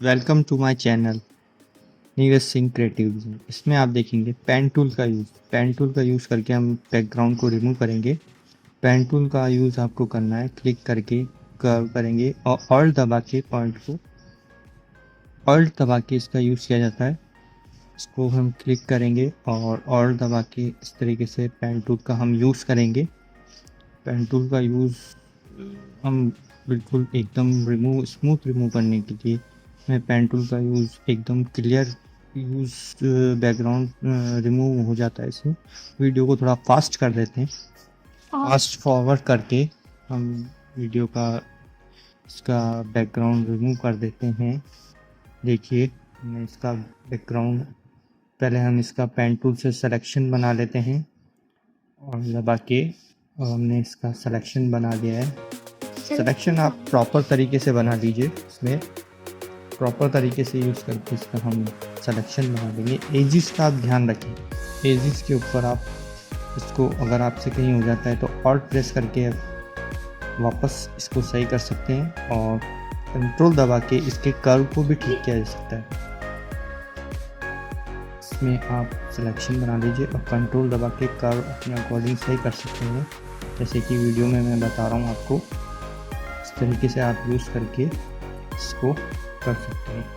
Welcome to my channel Neeraj Singh creative design. इसमें आप देखेंगे पेन टूल का यूज़ करके हम बैकग्राउंड को रिमूव करेंगे। पेन टूल का यूज़ आपको करना है, क्लिक करके कर्व करेंगे और ऑल्ट दबा के पॉइंट को ऑल्ट दबा के इसका यूज़ किया जाता है। इसको हम क्लिक करेंगे और ऑल्ट दबा के इस तरीके से पेन टूल का हम यूज़ करेंगे। पेन टूल का यूज़ हम बिल्कुल एकदम स्मूथ रिमूव करने के लिए मैं पेन टूल का यूज़ एकदम क्लियर यूज़ बैकग्राउंड रिमूव हो जाता है इसमें। वीडियो को थोड़ा फास्ट कर देते हैं, फास्ट फॉरवर्ड करके हम वीडियो का इसका बैकग्राउंड रिमूव कर देते हैं। देखिए मैं इसका बैकग्राउंड पहले हम इसका पेन टूल से सिलेक्शन बना लेते हैं और दबा के हमने इसका सिलेक्शन बना दिया है। सिलेक्शन आप प्रॉपर तरीके से बना लीजिए, इसमें प्रॉपर तरीके से यूज़ करके इसका हम सिलेक्शन बना देंगे। एजिस का आप ध्यान रखें, एजिस के ऊपर आप इसको अगर आपसे कहीं हो जाता है तो ऑल्ट प्रेस करके वापस इसको सही कर सकते हैं और कंट्रोल दबा के इसके कर्व को भी ठीक किया जा सकता है। इसमें आप सिलेक्शन बना लीजिए और कंट्रोल दबा के कर्व अपने अकॉर्डिंग सही कर सकते हैं, जैसे कि वीडियो में मैं बता रहा हूँ आपको। इस तरीके से आप यूज़ करके इसको कर सकते हैं।